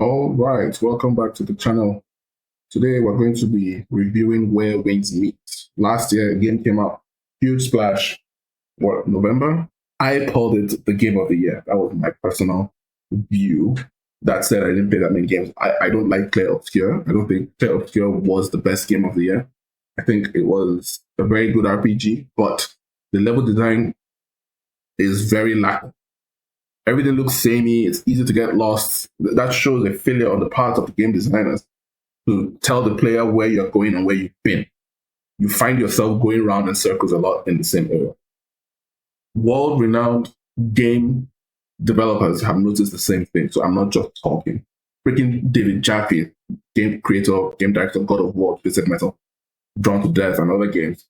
All right, welcome back to the channel. Today we're going to be reviewing Where Wings Meet. Last year, a game came out, huge splash. What, November? I called it the game of the year. That was my personal view. That said, I didn't play that many games. I don't like Clair Obscure. I don't think Clair Obscure was the best game of the year. I think it was a very good RPG, but the level design is very lacking. Everything looks samey. It's easy to get lost. That shows a failure on the part of the game designers to tell the player where you're going and where you've been. You find yourself going around in circles a lot in the same area. World-renowned game developers have noticed the same thing, so I'm not just talking. Freaking David Jaffe, game creator, game director, God of War, Twisted Metal, Drawn to Death, and other games,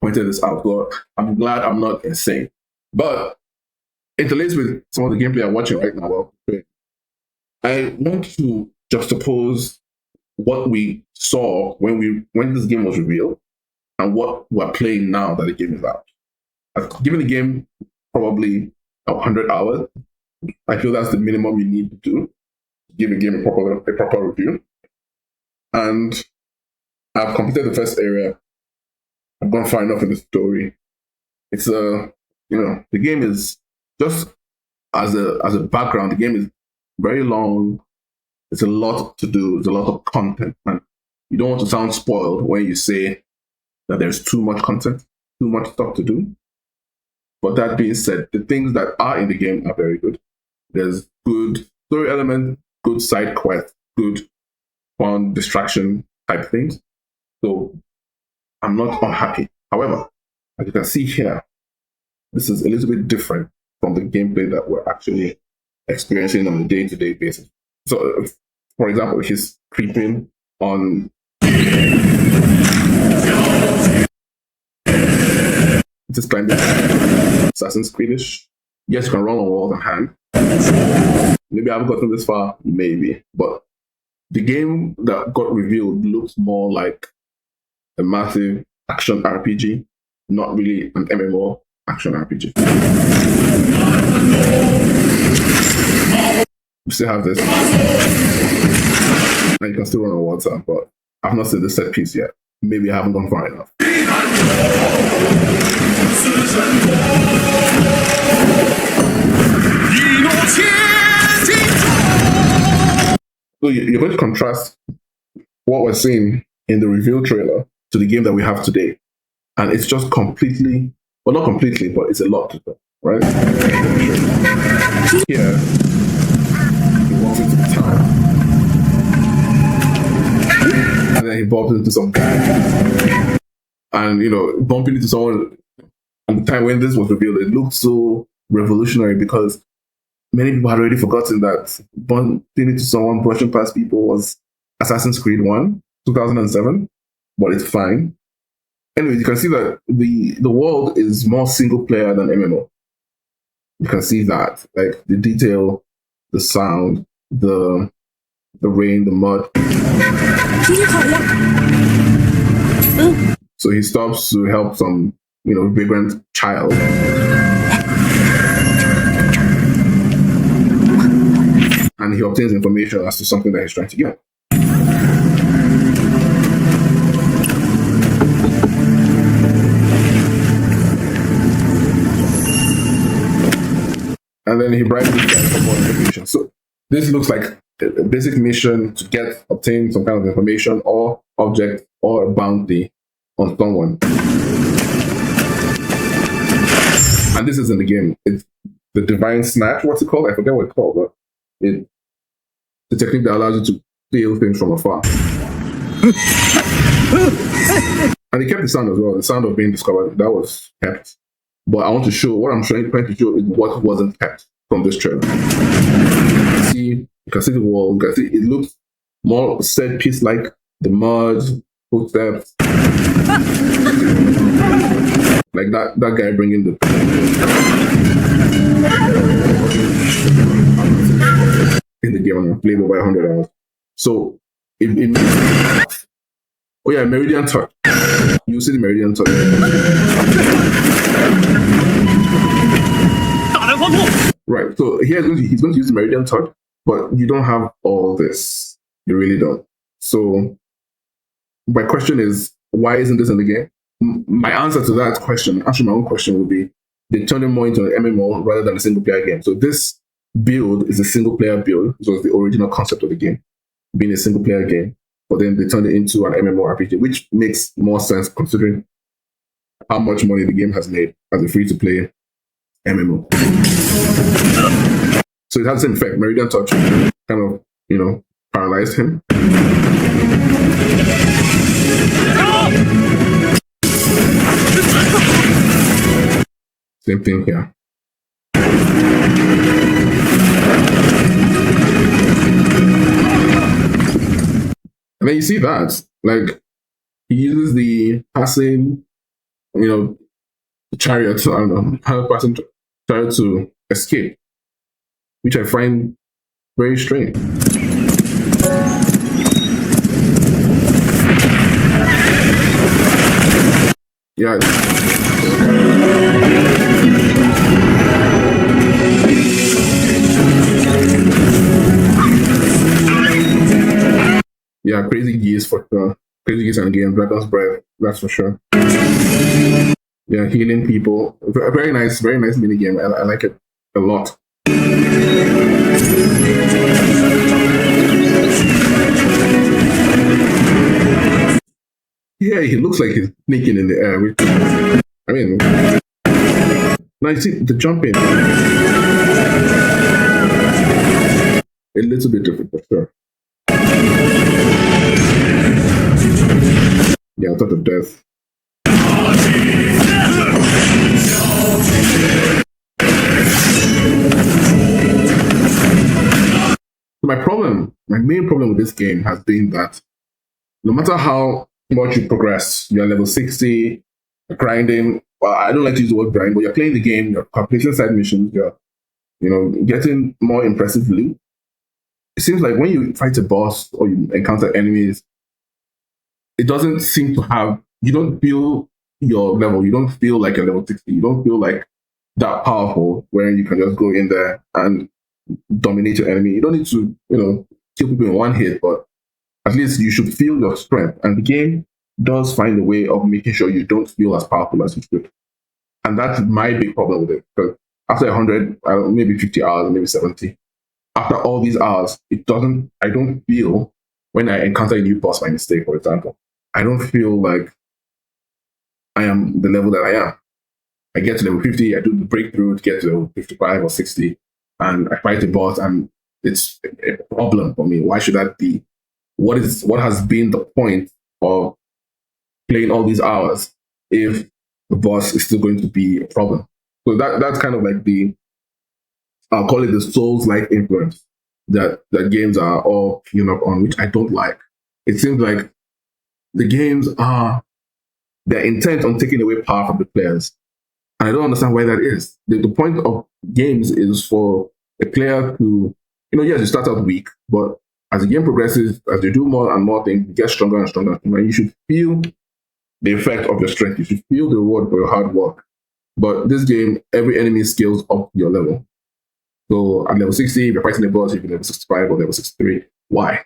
pointed this out. So I'm glad I'm not insane. But interlaced with some of the gameplay I'm watching right now, I want to juxtapose what we saw when this game was revealed and what we're playing now that the game is out. I've given the game probably 100 hours. I feel that's the minimum you need to do to give a game a proper review. And I've completed the first area. I've gone far enough in the story. It's the game is just as a background, the game is very long. It's a lot to do. There's a lot of content. And you don't want to sound spoiled when you say that there's too much content, too much stuff to do. But that being said, the things that are in the game are very good. There's good story elements, good side quests, good fun distraction type things. So I'm not unhappy. However, as you can see here, this is a little bit different from the gameplay that we're actually experiencing on a day-to-day basis. So, for example, he's creeping on this kind of Assassin's Creed-ish. Yes, you can run on walls and hang. Maybe I haven't gotten this far, maybe. But the game that got revealed looks more like a massive action RPG, not really an MMO action RPG. We still have this. And you can still run on water, but I've not seen the set piece yet. Maybe I haven't gone far enough. So you're going to contrast what we're seeing in the reveal trailer to the game that we have today. And it's just completely, well, not completely, but it's a lot to do, right? Here, he walks into the town. And then he bumps into some guy. And, bumping into someone at the time when this was revealed, it looked so revolutionary because many people had already forgotten that bumping into someone, brushing past people was Assassin's Creed 1, 2007, but it's fine. Anyway, you can see that the world is more single player than MMO. You can see that, like the detail, the sound, the rain, the mud. So he stops to help some, vagrant child. And he obtains information as to something that he's trying to get. And then he bribes this guy for more information. So this looks like a basic mission to obtain some kind of information or object or a bounty on someone. And this is in the game. It's the Divine Snatch. What's it called? I forget what it's called, but it's the technique that allows you to steal things from afar. And he kept the sound as well. The sound of being discovered, that was kept. But I want to show, what I'm trying to show is what wasn't kept from this trailer. You can see the wall, you can see it looks more set piece like the mud, footsteps. Like that guy bringing the in the game and played over 100 hours. So it oh yeah, Meridian Touch. You see the Meridian Touch. Right, so here he's going to use the Meridian Touch But you don't have all this. You really don't. So my question is, why isn't this in the game? My answer to that question, actually my own question would be, they turned it more into an MMO rather than a single player game. So this build is a single player build. It was the original concept of the game, being a single player game. But then they turned it into an MMORPG, which makes more sense considering how much money the game has made as a free to play MMO. So it has the same effect. Meridian Touch kind of, paralyzed him. Same thing here. And then you see that, like, he uses the passing, chariot, I don't know, passing chariot to escape, which I find very strange. Yeah. Yeah, crazy geese for sure. Crazy geese and game, Dragon's Breath, that's for sure. Yeah, healing people. Very nice mini game. I like it a lot. Yeah, he looks like he's sneaking in the air. I mean, now you see the jumping. A little bit different for sure. Yeah, I thought of death. My main problem with this game has been that no matter how much you progress, you're level 60, grinding. Well, I don't like to use the word grind, but you're playing the game, you're completing side missions, you're, getting more impressive loot. It seems like when you fight a boss or you encounter enemies, it doesn't seem to have, you don't feel your level, you don't feel like a level 60, you don't feel like that powerful where you can just go in there and dominate your enemy. You don't need to, kill people in one hit, but at least you should feel your strength. And the game does find a way of making sure you don't feel as powerful as you should. And that's my big problem with it. Because after 100, maybe 50 hours, maybe 70, after all these hours, I don't feel, when I encounter a new boss by mistake, for example, I don't feel like I am the level that I am. I get to level 50, I do the breakthrough to get to level 55 or 60, and I fight the boss, and it's a problem for me. Why should that be? What has been the point of playing all these hours if the boss is still going to be a problem? So that's kind of like I'll call it the Souls-like influence that games are all queuing up on, which I don't like. It seems like the games they're intent on taking away power from the players. And I don't understand why that is. The point of games is for a player to, yes, you start out weak, but as the game progresses, as you do more and more things, you get stronger and stronger. And you should feel the effect of your strength. You should feel the reward for your hard work. But this game, every enemy scales up your level. So at level 60, if you're fighting a boss, you're level 65 or level 63. Why?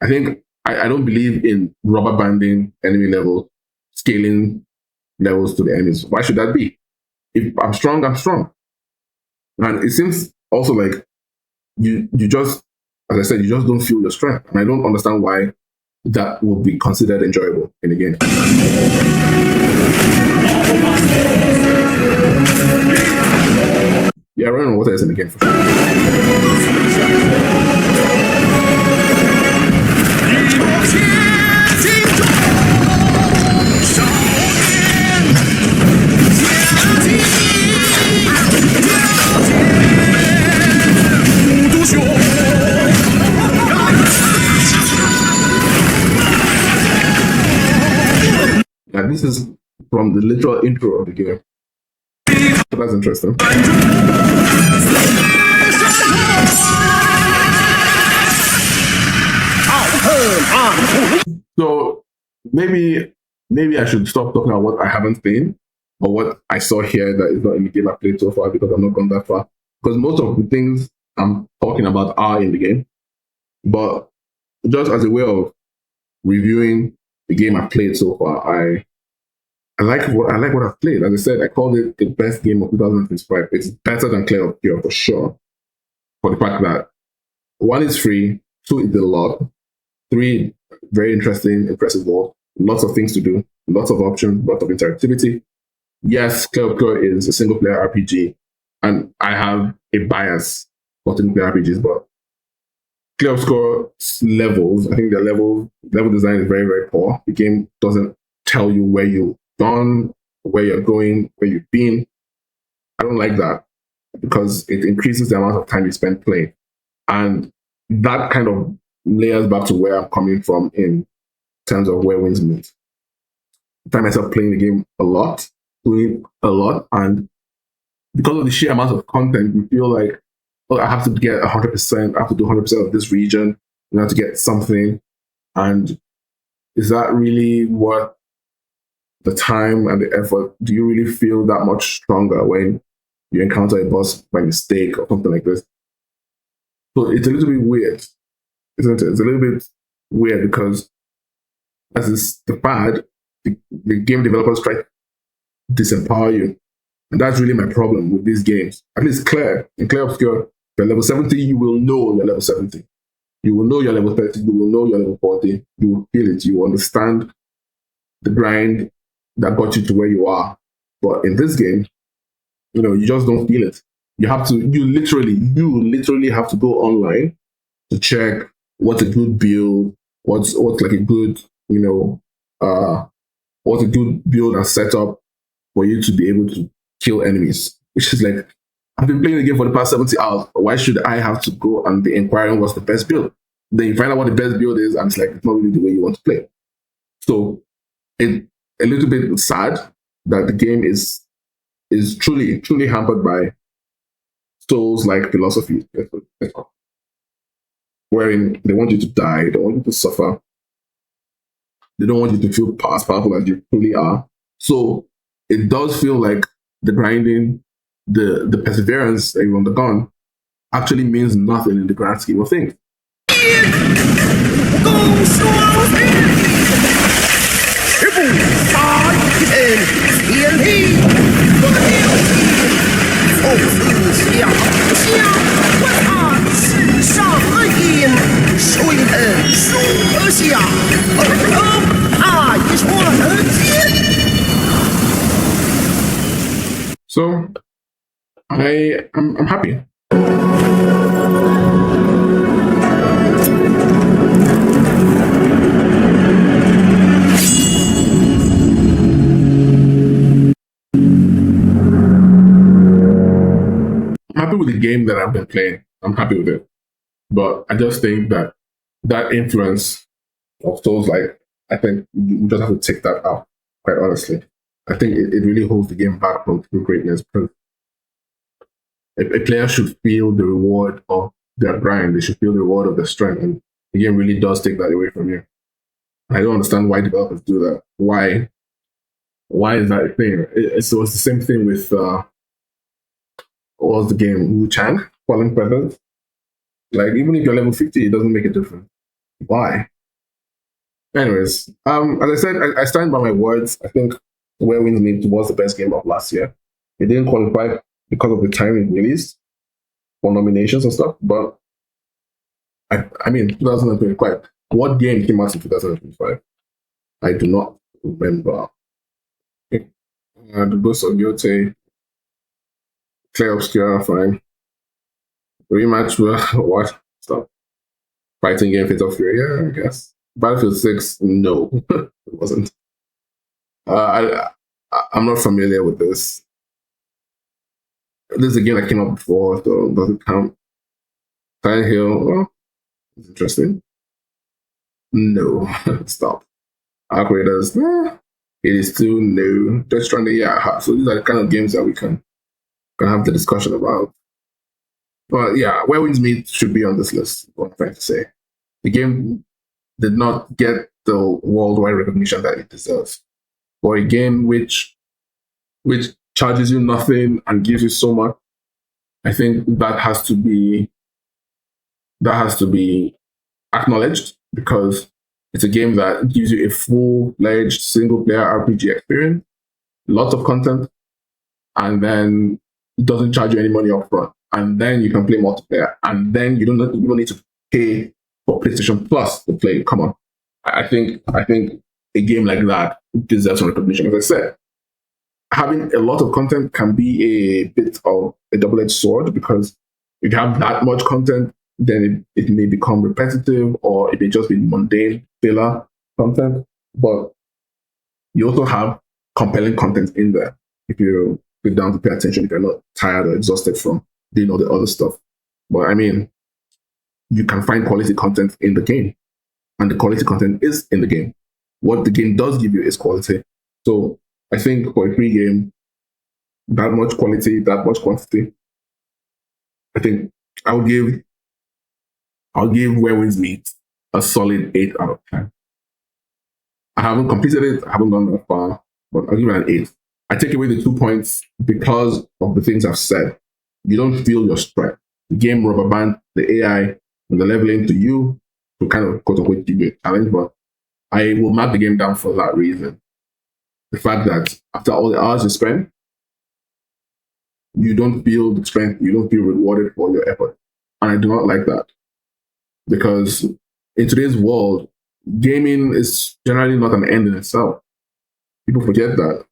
I think I don't believe in rubber banding enemy levels, scaling levels to the enemies. Why should that be? If I'm strong, I'm strong. And it seems also like you just, as I said, you just don't feel your strength. And I don't understand why that would be considered enjoyable in a game. Yeah, running on water is in the game for sure. Now, this is from the literal intro of the game. So that's interesting. So maybe I should stop talking about what I haven't seen or what I saw here that is not in the game I played so far, because I'm not gone that far. Because most of the things I'm talking about are in the game. But just as a way of reviewing the game I've played so far, I like what I've played. As I said, I called it the best game of 2025. It's better than Clay of Pure for sure. For the fact that one is free, two is a lot, three very interesting, impressive world, lots of things to do, lots of options, lots of interactivity. Yes, Clay of Pure is a single player RPG, and I have a bias for single player RPGs, but Clear Score levels, I think the level design is very, very poor. The game doesn't tell you where you've gone, where you're going, where you've been. I don't like that because it increases the amount of time you spend playing. And that kind of layers back to where I'm coming from in terms of where wins meet. I find myself playing the game a lot, doing a lot, and because of the sheer amount of content, you feel like, oh, I have to get 100%, I have to do 100% of this region, I have to get something. And is that really worth the time and the effort? Do you really feel that much stronger when you encounter a boss by mistake or something like this? So it's a little bit weird, isn't it? It's a little bit weird because as is the bad, the game developers try to disempower you. And that's really my problem with these games. At least Claire, in Claire Obscure, you're level 70, you will know you're level 70. You will know you're level 30, you will know you're level 40, you will feel it, you will understand the grind that got you to where you are. But in this game, you just don't feel it. You literally have to go online to check what's a good build, what's like a good, what's a good build and setup for you to be able to kill enemies. Which is like, I've been playing the game for the past 70 hours. Why should I have to go and be inquiring what's the best build? Then you find out what the best build is, and it's like, it's not really the way you want to play. So it's a little bit sad that the game is truly, truly hampered by Souls-like philosophy, wherein they want you to die, they want you to suffer, they don't want you to feel as powerful as you truly are. So it does feel like the grinding, the perseverance that you've undergone actually means nothing in the grand scheme of things. So I'm happy. I'm happy with the game that I've been playing. I'm happy with it. But I just think that influence of Souls, like, I think you just have to take that out, quite honestly. I think it really holds the game back from true greatness because a player should feel the reward of their grind. They should feel the reward of their strength. And the game really does take that away from you. I don't understand why developers do that. Why? Why is that a thing? So it's the same thing with what was the game? Wu Chang, Falling Feathers. Like, even if you're level 50, it doesn't make a difference. Why? Anyways, as I said, I stand by my words. I think Where Winds Meet was the best game of last year. It didn't qualify because of the time it released for nominations and stuff, but I mean, 2025. What game came out in 2025? I do not remember. The Ghost of Yote, Clay Obscura, fine. Rematch, what? Stuff. Fighting game, Fatal Fury, yeah, I guess. Battlefield 6, no, it wasn't. I'm not familiar with this. This is a game that came out before, so it doesn't count. Silent Hill, well, it's interesting. No, stop. Arc Raiders, it is too new. Just trying to, yeah. So these are the kind of games that we can have the discussion about. But yeah, Where Winds Meet should be on this list, what I'm trying to say. The game did not get the worldwide recognition that it deserves. For a game which charges you nothing and gives you so much, I think that has to be that has to be acknowledged because it's a game that gives you a full-fledged single-player RPG experience, lots of content, and then it doesn't charge you any money upfront. And then you can play multiplayer, and then you don't need to pay for PlayStation Plus to play. Come on, I think a game like that deserves some recognition. As I said, having a lot of content can be a bit of a double-edged sword because if you have that much content, then it may become repetitive or it may just be mundane filler content. But you also have compelling content in there if you sit down to pay attention, if you're not tired or exhausted from doing all the other stuff. But I mean, you can find quality content in the game, and the quality content is in the game. What the game does give you is quality. So I think for a free game, that much quality, that much quantity, I think I'll give Where Winds Meet a solid 8 out of 10. I haven't completed it, I haven't gone that far, but I'll give it an 8. I take away the 2 points because of the things I've said. You don't feel your strength. The game rubber band, the AI, and the leveling to you to kind of quote unquote give you a challenge, but I will mark the game down for that reason. The fact that after all the hours you spend, you don't feel the strength, you don't feel rewarded for your effort. And I do not like that. Because in today's world, gaming is generally not an end in itself. People forget that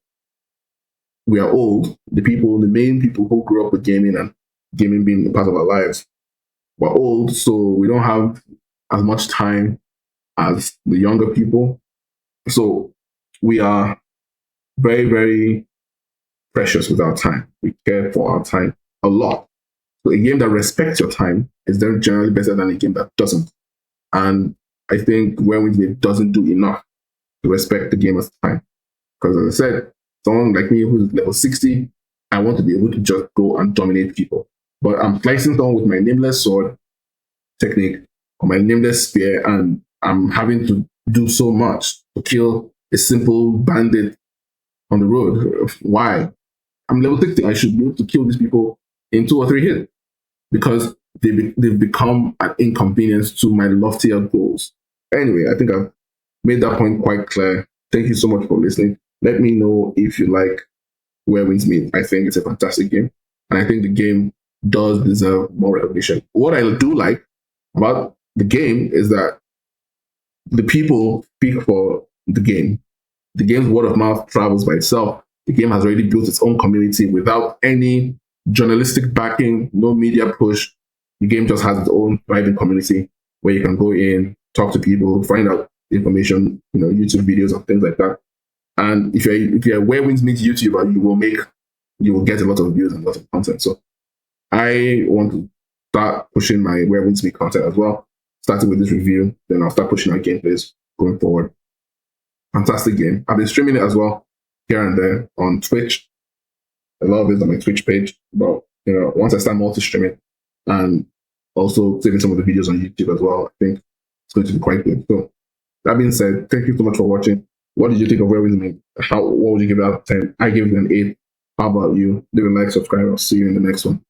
we are old. The main people who grew up with gaming and gaming being a part of our lives, we're old, so we don't have as much time as the younger people. So we are very, very precious with our time. We care for our time a lot. So a game that respects your time is then generally better than a game that doesn't. And I think Where Winds Meet doesn't do enough to respect the gamer's time. Because as I said, someone like me who's level 60, I want to be able to just go and dominate people. But I'm slicing someone with my nameless sword technique or my nameless spear, and I'm having to do so much to kill a simple bandit on the road. Why? I'm level 60. I should be able to kill these people in 2 or 3 hits because they've become an inconvenience to my loftier goals. Anyway, I think I've made that point quite clear. Thank you so much for listening. Let me know if you like Where Winds Meet. I think it's a fantastic game, and I think the game does deserve more recognition. What I do like about the game is that the people speak for the game. The game's word of mouth travels by itself. The game has already built its own community without any journalistic backing, no media push. The game just has its own thriving community where you can go in, talk to people, find out information, YouTube videos and things like that. And if you're a Where Winds Meet YouTuber, you will get a lot of views and a lot of content. So I want to start pushing my Where Winds Meet content as well. Starting with this review, then I'll start pushing my gameplays going forward. Fantastic game. I've been streaming it as well here and there on Twitch. A lot of it on my Twitch page. But once I start multi-streaming and also saving some of the videos on YouTube as well, I think it's going to be quite good. So that being said, thank you so much for watching. What did you think of Where Winds Meet? What would you give it out of 10? I give it an 8. How about you? Leave a like, subscribe. I'll see you in the next one.